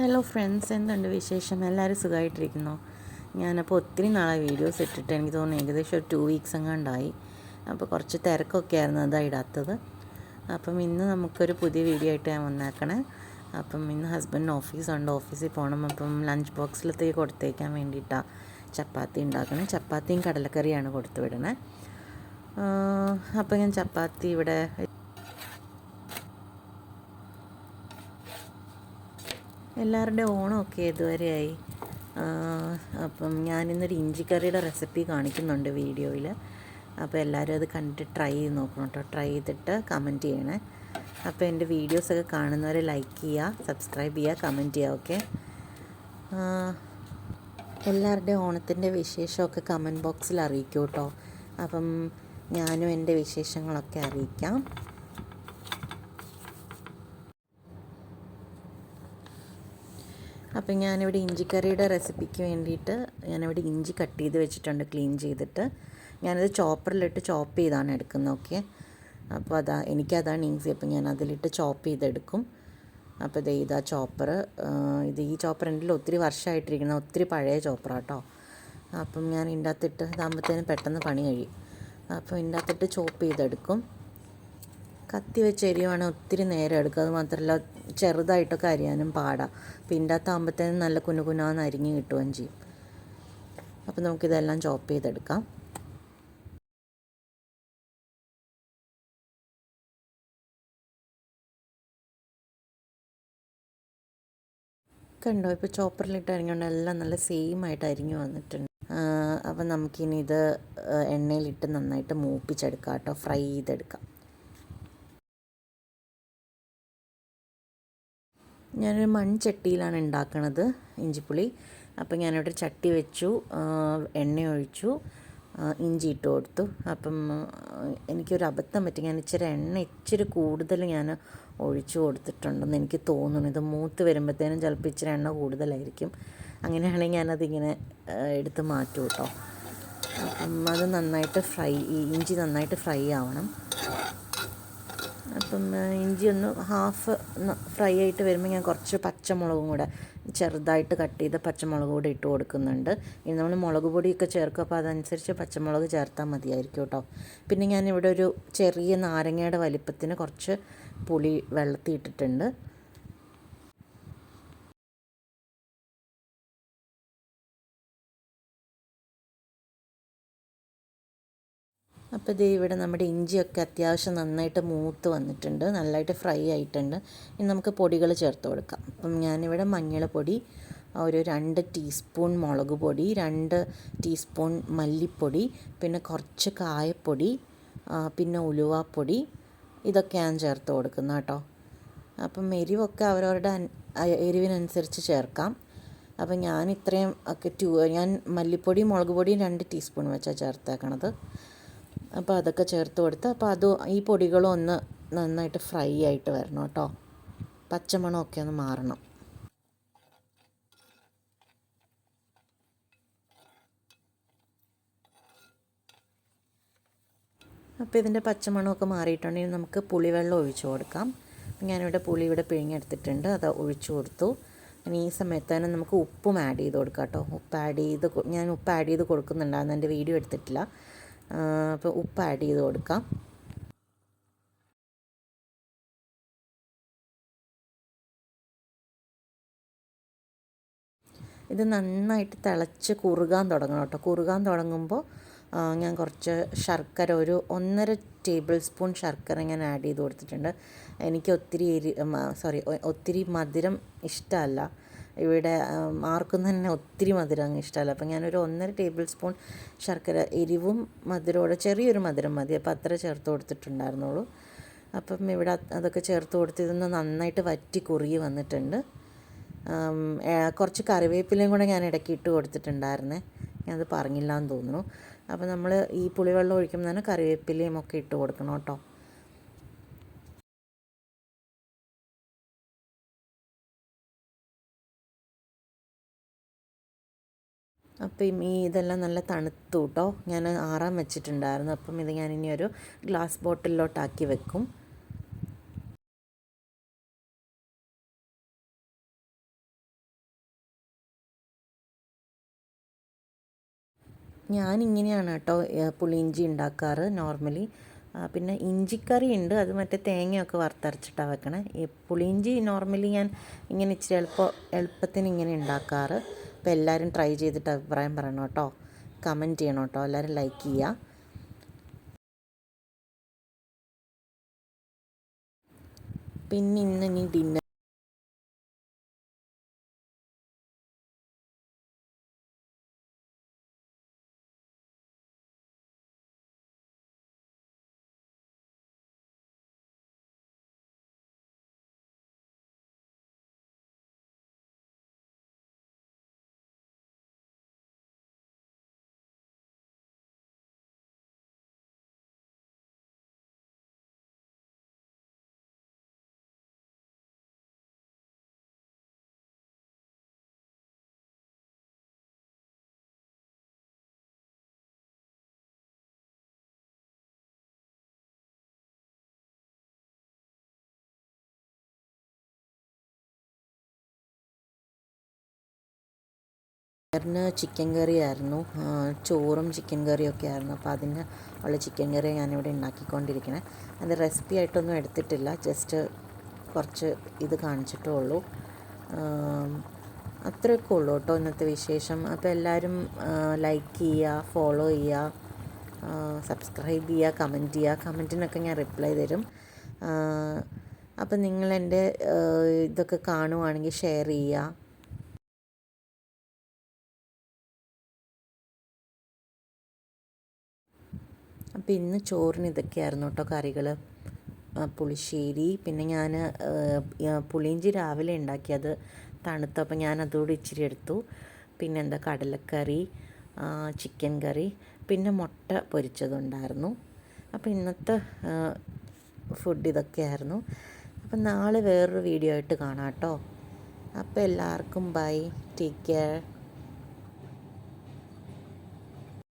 Hello friends, എന്തുണ്ട് വിശേഷം? എല്ലാവരും സുഖമായിട്ടിരിക്കുന്നോ? ഞാനപ്പോൾ ഒത്തിരി നാളായി വീഡിയോസ് ഇട്ടിട്ട്, എനിക്ക് തോന്നുന്നു ഏകദേശം ഒരു 2 വീക്സ് എങ്ങാണ്ടായി. അപ്പോൾ കുറച്ച് തിരക്കൊക്കെ ആയിരുന്നു അതാണ് ഇടാത്തത്. അപ്പം ഇന്ന് നമുക്കൊരു പുതിയ വീഡിയോ ആയിട്ട് ഞാൻ വന്നേക്കണേ. അപ്പം ഇന്ന് ഹസ്ബൻഡിന് ഓഫീസുണ്ട്, ഓഫീസിൽ പോകണം. അപ്പം ലഞ്ച് ബോക്സിലത്തേക്ക് കൊടുത്തേക്കാൻ വേണ്ടിയിട്ടാണ് ചപ്പാത്തി ഉണ്ടാക്കണം. ചപ്പാത്തിയും കടലക്കറിയാണ് കൊടുത്തു വിടണേ. അപ്പോൾ ഞാൻ ചപ്പാത്തി ഇവിടെ എല്ലാവരുടെ ഓണമൊക്കെ ഇതുവരെയായി. അപ്പം ഞാനിന്നൊരു ഇഞ്ചിക്കറിയുടെ റെസിപ്പി കാണിക്കുന്നുണ്ട് വീഡിയോയിൽ. അപ്പോൾ എല്ലാവരും അത് കണ്ടിട്ട് ട്രൈ ചെയ്ത് നോക്കണം കേട്ടോ. ട്രൈ ചെയ്തിട്ട് കമൻറ്റ് ചെയ്യണേ. അപ്പോൾ എൻ്റെ വീഡിയോസൊക്കെ കാണുന്നവർ ലൈക്ക് ചെയ്യുക, സബ്സ്ക്രൈബ് ചെയ്യുക, കമൻറ്റ് ചെയ്യുക. ഓക്കെ, എല്ലാവരുടെയും ഓണത്തിൻ്റെ വിശേഷമൊക്കെ കമൻറ്റ് ബോക്സിൽ അറിയിക്കൂ കേട്ടോ. അപ്പം ഞാനും എൻ്റെ വിശേഷങ്ങളൊക്കെ അറിയിക്കാം. അപ്പം ഞാനിവിടെ ഇഞ്ചിക്കറിയുടെ റെസിപ്പിക്ക് വേണ്ടിയിട്ട് ഞാനിവിടെ ഇഞ്ചി കട്ട് ചെയ്ത് വെച്ചിട്ടുണ്ട്, ക്ലീൻ ചെയ്തിട്ട്. ഞാനത് ചോപ്പറിലിട്ട് ചോപ്പ് ചെയ്താണ് എടുക്കുന്നത്. ഓക്കെ, അപ്പോൾ എനിക്കതാണ് ഈസി. അപ്പം ഞാൻ അതിലിട്ട് ചോപ്പ് ചെയ്തെടുക്കും. അപ്പോൾ ഇതാ ചോപ്പർ. ഈ ചോപ്പർ എൻ്റെ ഒത്തിരി വർഷമായിട്ടിരിക്കുന്ന ഒത്തിരി പഴയ ചോപ്പറാട്ടോ. അപ്പം ഞാൻ ഇതിൻ്റെ അകത്തിട്ട് ഇതാകുമ്പോഴത്തേനും പെട്ടെന്ന് പണി കഴിയും. അപ്പോൾ ഇതിൻ്റെ അകത്തിട്ട് ചോപ്പ് ചെയ്തെടുക്കും. കത്തി വെച്ച് അരിയുവാണെങ്കിൽ ഒത്തിരി നേരം എടുക്കും. അത് മാത്രമല്ല ചെറുതായിട്ടൊക്കെ അരിയാനും പാടാം. അപ്പോൾ ഇതിൻ്റെ അകത്താകുമ്പോഴത്തേനും നല്ല കുനുകുനാന്ന് അരിഞ്ഞ് കിട്ടുകയും ചെയ്യും. അപ്പോൾ നമുക്കിതെല്ലാം ചോപ്പ് ചെയ്തെടുക്കാം. കണ്ടോ, ഇപ്പോൾ ചോപ്പറിലിട്ട് അരിഞ്ഞുകൊണ്ട് എല്ലാം നല്ല സെയിം ആയിട്ട് അരിഞ്ഞു വന്നിട്ടുണ്ട്. അപ്പം നമുക്കിനി ഇത് എണ്ണയിലിട്ട് നന്നായിട്ട് മൂപ്പിച്ചെടുക്കാം കേട്ടോ, ഫ്രൈ ചെയ്തെടുക്കാം. ഞാനൊരു മൺചട്ടിയിലാണ് ഉണ്ടാക്കണത് ഇഞ്ചിപ്പുളി. അപ്പം ഞാനിവിടെ ചട്ടി വെച്ചു, എണ്ണ ഒഴിച്ചു, ഇഞ്ചി ഇട്ട് കൊടുത്തു. അപ്പം എനിക്കൊരു അബദ്ധം പറ്റി, ഞാൻ ഇച്ചിരി കൂടുതൽ ഞാൻ ഒഴിച്ചു കൊടുത്തിട്ടുണ്ടെന്ന് എനിക്ക് തോന്നുന്നു. ഇത് മൂത്ത് വരുമ്പോഴത്തേനും ചിലപ്പോൾ ഇച്ചിരി എണ്ണ കൂടുതലായിരിക്കും. അങ്ങനെയാണെങ്കിൽ ഞാനതിങ്ങനെ എടുത്ത് മാറ്റും കേട്ടോ. അപ്പം അത് നന്നായിട്ട് ഇഞ്ചി നന്നായിട്ട് ഫ്രൈ ആവണം. അപ്പം ഇഞ്ചി ഒന്ന് ഹാഫ് ഫ്രൈ ആയിട്ട് വരുമ്പോൾ ഞാൻ കുറച്ച് പച്ചമുളകും കൂടെ ചെറുതായിട്ട് കട്ട് ചെയ്ത് പച്ചമുളക് കൂടെ ഇട്ട് കൊടുക്കുന്നുണ്ട്. ഇനി നമ്മൾ മുളക് പൊടിയൊക്കെ ചേർക്കും, അപ്പോൾ അതനുസരിച്ച് പച്ചമുളക് ചേർത്താൽ മതിയായിരിക്കും കേട്ടോ. പിന്നെ ഞാനിവിടെ ഒരു ചെറിയ നാരങ്ങയുടെ വലിപ്പത്തിന് കുറച്ച് പുളി വെള്ളത്തിൽ ഇട്ടിട്ടുണ്ട്. അപ്പോൾ ഇത് ഇവിടെ നമ്മുടെ ഇഞ്ചിയൊക്കെ അത്യാവശ്യം നന്നായിട്ട് മൂത്ത് വന്നിട്ടുണ്ട്, നല്ലതായിട്ട് ഫ്രൈ ആയിട്ടുണ്ട്. ഇനി നമുക്ക് പൊടികൾ ചേർത്ത് കൊടുക്കാം. അപ്പം ഞാനിവിടെ മഞ്ഞൾപ്പൊടി, ഒരു 2 ടീസ്പൂൺ മുളക് പൊടി, 2 ടീസ്പൂൺ മല്ലിപ്പൊടി, പിന്നെ കുറച്ച് കായപ്പൊടി, പിന്നെ ഉലുവാപ്പൊടി, ഇതൊക്കെ ഞാൻ ചേർത്ത് കൊടുക്കുന്നത് കേട്ടോ. അപ്പം എരിവൊക്കെ അവരവരുടെ എരിവിനനുസരിച്ച് ചേർക്കാം. അപ്പം ഞാൻ ഇത്രയും ഒക്കെ ഞാൻ മല്ലിപ്പൊടി മുളക് പൊടിയും 2 ടീസ്പൂൺ വെച്ചാൽ ചേർത്തേക്കണത്. അപ്പോൾ അതൊക്കെ ചേർത്ത് കൊടുത്ത് അപ്പോൾ ഈ പൊടികളും ഒന്ന് നന്നായിട്ട് ഫ്രൈ ആയിട്ട് വരണം കേട്ടോ. പച്ചമണമൊക്കെ ഒന്ന് മാറണം. അപ്പോൾ ഇതിൻ്റെ പച്ചമണമൊക്കെ മാറിയിട്ടുണ്ടെങ്കിൽ നമുക്ക് പുളിവെള്ളം ഒഴിച്ചു കൊടുക്കാം. ഞാനിവിടെ പുളി പിഴിഞ്ഞെടുത്തിട്ടുണ്ട്, അത് ഒഴിച്ചു കൊടുത്തു. ഇനി ഈ സമയത്ത് തന്നെ നമുക്ക് ഉപ്പും ആഡ് ചെയ്ത് കൊടുക്കാം കേട്ടോ. ഞാൻ ഉപ്പ് ആഡ് ചെയ്ത് കൊടുക്കുന്നുണ്ടായിരുന്നു, എൻ്റെ വീഡിയോ എടുത്തിട്ടില്ല. അപ്പോൾ ഉപ്പ് ആഡ് ചെയ്ത് കൊടുക്കാം. ഇത് നന്നായിട്ട് തിളച്ച് കുറുകാൻ തുടങ്ങണം കേട്ടോ. കുറുകാൻ തുടങ്ങുമ്പോൾ ഞാൻ കുറച്ച് ശർക്കര, ഒരു 1.5 ടേബിൾ സ്പൂൺ ശർക്കര ഞാൻ ആഡ് ചെയ്ത് കൊടുത്തിട്ടുണ്ട്. എനിക്ക് ഒത്തിരി മധുരം ഇഷ്ടമല്ല. ഇവിടെ ആർക്കും തന്നെ ഒത്തിരി മധുരം അങ്ങ് ഇഷ്ടമല്ല. അപ്പം ഞാനൊരു 1.5 ടേബിൾ സ്പൂൺ ശർക്കര, എരിവും മധുരമോടെ ചെറിയൊരു മധുരം മതി, അപ്പോൾ അത്ര ചേർത്ത് കൊടുത്തിട്ടുണ്ടായിരുന്നുള്ളൂ. അപ്പം ഇവിടെ അതൊക്കെ ചേർത്ത് കൊടുത്ത് ഇതൊന്ന് നന്നായിട്ട് വറ്റി കുറുകി വന്നിട്ടുണ്ട്. കുറച്ച് കറിവേപ്പിലയും കൂടെ ഞാൻ ഇടയ്ക്ക് ഇട്ട് കൊടുത്തിട്ടുണ്ടായിരുന്നേ, ഞാനത് പറഞ്ഞില്ല എന്ന് തോന്നുന്നു. അപ്പോൾ നമ്മൾ ഈ പുളിവെള്ളം ഒഴിക്കുമ്പോൾ തന്നെ കറിവേപ്പിലയും ഒക്കെ ഇട്ട് കൊടുക്കണം കേട്ടോ. അപ്പം ഇതെല്ലാം നല്ല തണുത്തു കേട്ടോ. ഞാൻ ആറാൻ വെച്ചിട്ടുണ്ടായിരുന്നു. അപ്പം ഇത് ഞാനിനി ഒരു ഗ്ലാസ് ബോട്ടിലോട്ടാക്കി വെക്കും. ഞാനിങ്ങനെയാണ് കേട്ടോ പുളിയിഞ്ചി ഉണ്ടാക്കാറ് നോർമലി. പിന്നെ ഇഞ്ചിക്കറി ഉണ്ട്, അത് മറ്റേ തേങ്ങയൊക്കെ വറുത്തരച്ചിട്ടാണ് വെക്കണേ. ഈ പുളിയിഞ്ചി നോർമലി ഞാൻ ഇങ്ങനെ ഇച്ചിരി എളുപ്പത്തിന് ഇങ്ങനെ ഉണ്ടാക്കാറ്. അപ്പോൾ എല്ലാവരും ട്രൈ ചെയ്തിട്ട് അഭിപ്രായം പറയണം കേട്ടോ, കമൻറ്റ് ചെയ്യണം കേട്ടോ, എല്ലാവരും ലൈക്ക് ചെയ്യുക. പിന്നെ ഇന്ന് ഡിന്നർ ചിക്കൻ കറി ആയിരുന്നു, ചോറും ചിക്കൻ കറിയും ഒക്കെ ആയിരുന്നു. അപ്പോൾ അതിന് ഉള്ള ചിക്കൻ കറി ഞാനിവിടെ ഉണ്ടാക്കിക്കൊണ്ടിരിക്കണേ. അത് റെസിപ്പി ആയിട്ടൊന്നും എടുത്തിട്ടില്ല, ജസ്റ്റ് കുറച്ച് ഇത് കാണിച്ചിട്ടേ ഉള്ളൂ. അത്രയൊക്കെ ഉള്ളൂ കേട്ടോ ഇന്നത്തെ വിശേഷം. അപ്പോൾ എല്ലാവരും ലൈക്ക് ചെയ്യുക, ഫോളോ ചെയ്യുക, സബ്സ്ക്രൈബ് ചെയ്യുക, കമൻറ്റ് ചെയ്യുക. കമൻറ്റിനൊക്കെ ഞാൻ റിപ്ലൈ തരും. അപ്പം നിങ്ങളെൻ്റെ ഇതൊക്കെ കാണുവാണെങ്കിൽ ഷെയർ ചെയ്യുക. അപ്പോൾ ഇന്ന് ചോറിന് ഇതൊക്കെയായിരുന്നു കേട്ടോ കറികൾ. പുളിശ്ശേരി, പിന്നെ ഞാൻ പുളിയിഞ്ചി രാവിലെ ഉണ്ടാക്കിയത് തണുത്തപ്പോൾ ഞാൻ അതുകൂടി ഇച്ചിരി എടുത്തു. പിന്നെ കടലക്കറി, ചിക്കൻ കറി, പിന്നെ മുട്ട പൊരിച്ചതുണ്ടായിരുന്നു. അപ്പോൾ ഇന്നത്തെ ഫുഡ് ഇതൊക്കെയായിരുന്നു. അപ്പം നാളെ വേറൊരു വീഡിയോ ആയിട്ട് കാണാം കേട്ടോ. അപ്പോൾ എല്ലാവർക്കും ബൈ, ടേക്ക് കെയർ.